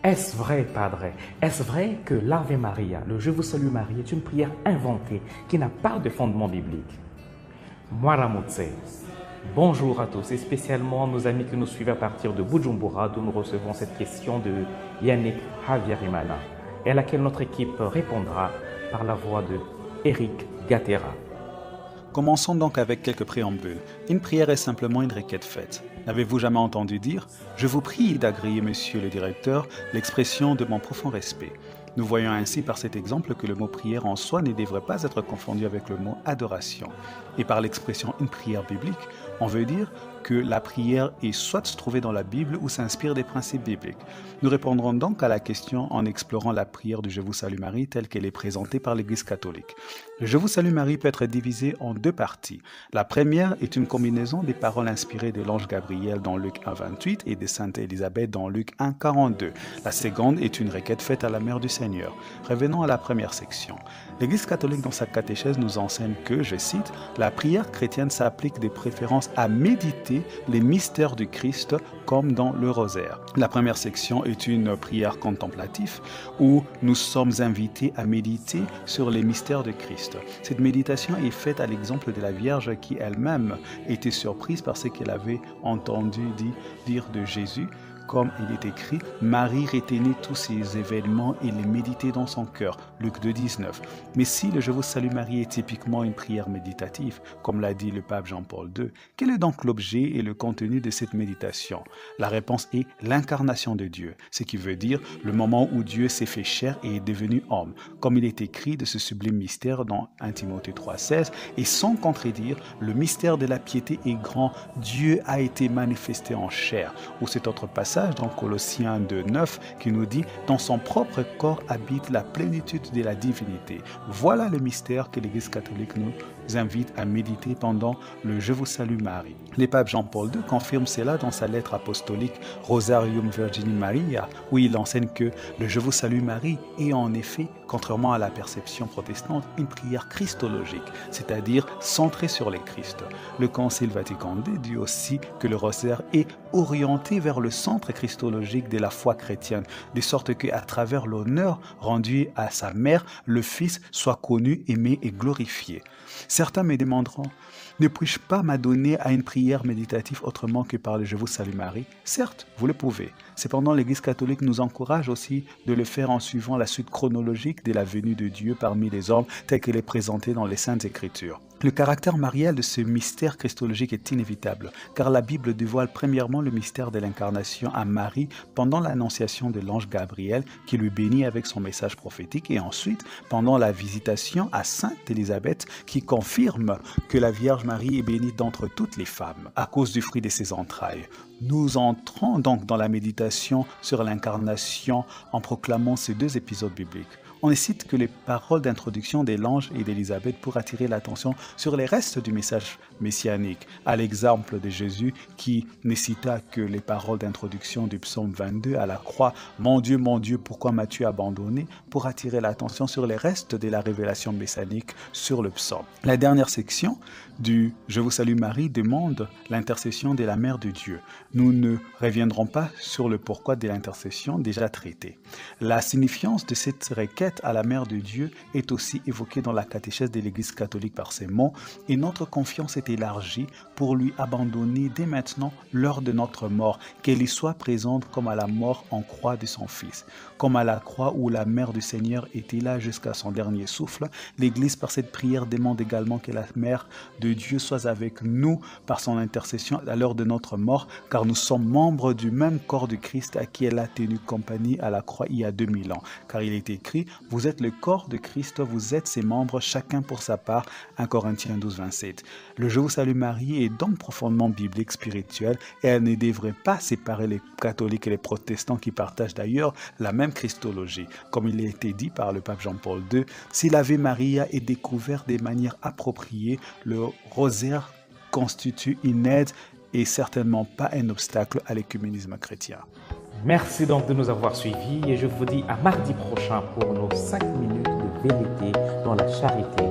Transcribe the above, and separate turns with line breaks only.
Est-ce vrai, Padre? Est-ce vrai que l'Ave Maria, le Je vous salue Marie, est une prière inventée qui n'a pas de fondement biblique? Mwaramutse. Bonjour à tous et spécialement nos amis qui nous suivent à partir de Bujumbura, d'où nous recevons cette question de Yannick Havierimana et à laquelle notre équipe répondra par la voix de Eric Gatera.
Commençons donc avec quelques préambules. Une prière est simplement une requête faite. N'avez-vous jamais entendu dire « Je vous prie d'agréer, monsieur le directeur, l'expression de mon profond respect ». Nous voyons ainsi par cet exemple que le mot prière en soi ne devrait pas être confondu avec le mot adoration. Et par l'expression une prière biblique, on veut dire que la prière est soit trouvée dans la Bible ou s'inspire des principes bibliques. Nous répondrons donc à la question en explorant la prière du Je vous salue Marie telle qu'elle est présentée par l'Église catholique. Le Je vous salue Marie peut être divisé en deux parties. La première est une combinaison des paroles inspirées de l'ange Gabriel dans Luc 1,28 et de Sainte Élisabeth dans Luc 1,42. La seconde est une requête faite à la Mère du Seigneur. Revenons à la première section. L'Église catholique dans sa catéchèse nous enseigne que, je cite, la prière chrétienne s'applique de préférence à méditer les mystères du Christ comme dans le rosaire. La première section est une prière contemplative où nous sommes invités à méditer sur les mystères de Christ. Cette méditation est faite à l'exemple de la Vierge qui elle-même était surprise par ce qu'elle avait entendu dire de Jésus. Comme il est écrit, Marie retenait tous ces événements et les méditait dans son cœur, Luc 2,19. Mais si le Je vous salue Marie est typiquement une prière méditative, comme l'a dit le pape Jean-Paul II, quel est donc l'objet et le contenu de cette méditation? La réponse est l'incarnation de Dieu, ce qui veut dire le moment où Dieu s'est fait chair et est devenu homme, comme il est écrit de ce sublime mystère dans 1 Timothée 3,16, et sans contredire, le mystère de la piété est grand, Dieu a été manifesté en chair, ou cet autre passage dans Colossiens 2,9 qui nous dit « Dans son propre corps habite la plénitude de la divinité ». Voilà le mystère que l'Église catholique nous invite à méditer pendant le Je vous salue Marie. Le pape Jean-Paul II confirme cela dans sa lettre apostolique Rosarium Virgini Maria, où il enseigne que le Je vous salue Marie est en effet, contrairement à la perception protestante, une prière christologique, c'est-à-dire centrée sur les Christ. Le Concile Vatican II dit aussi que le rosaire est orienté vers le centre christologique de la foi chrétienne, de sorte qu'à travers l'honneur rendu à sa mère, le Fils soit connu, aimé et glorifié. Certains me demanderont, ne puis-je pas m'adonner à une prière méditative autrement que par le Je vous salue Marie? Certes, vous le pouvez. Cependant, l'Église catholique nous encourage aussi de le faire en suivant la suite chronologique de la venue de Dieu parmi les hommes telle qu'elle est présentée dans les Saintes Écritures. Le caractère marial de ce mystère christologique est inévitable, car la Bible dévoile premièrement le mystère de l'incarnation à Marie pendant l'annonciation de l'ange Gabriel qui lui bénit avec son message prophétique et ensuite pendant la visitation à Sainte Élisabeth qui confirme que la Vierge Marie est bénie d'entre toutes les femmes à cause du fruit de ses entrailles. Nous entrons donc dans la méditation sur l'incarnation en proclamant ces deux épisodes bibliques. On ne cite que les paroles d'introduction de l'ange et d'Élisabeth pour attirer l'attention sur les restes du message messianique, à l'exemple de Jésus qui ne cita que les paroles d'introduction du psaume 22 à la croix « Mon Dieu, pourquoi m'as-tu abandonné ?» pour attirer l'attention sur les restes de la révélation messianique sur le psaume. La dernière section du « Je vous salue Marie » demande l'intercession de la Mère de Dieu. Nous ne reviendrons pas sur le pourquoi de l'intercession déjà traité. La signifiance de cette requête à la Mère de Dieu est aussi évoquée dans la catéchèse de l'Église catholique par ces mots et notre confiance est élargie pour lui abandonner dès maintenant lors de notre mort, qu'elle y soit présente comme à la mort en croix de son Fils. Comme à la croix où la Mère du Seigneur était là jusqu'à son dernier souffle, l'Église par cette prière demande également que la Mère de Dieu soit avec nous par son intercession à l'heure de notre mort, car nous sommes membres du même corps du Christ à qui elle a tenu compagnie à la croix il y a 2000 ans. Car il est écrit, vous êtes le corps de Christ, vous êtes ses membres, chacun pour sa part, 1 Corinthiens 12, 27. Le Je vous salue Marie est donc profondément biblique, spirituel, et elle ne devrait pas séparer les catholiques et les protestants qui partagent d'ailleurs la même christologie. Comme il a été dit par le pape Jean-Paul II, si l'Ave Maria est découvert de manière appropriée, le rosaire constitue une aide et certainement pas un obstacle à l'écuménisme chrétien.
Merci donc de nous avoir suivis et je vous dis à mardi prochain pour nos 5 minutes de vérité dans la charité.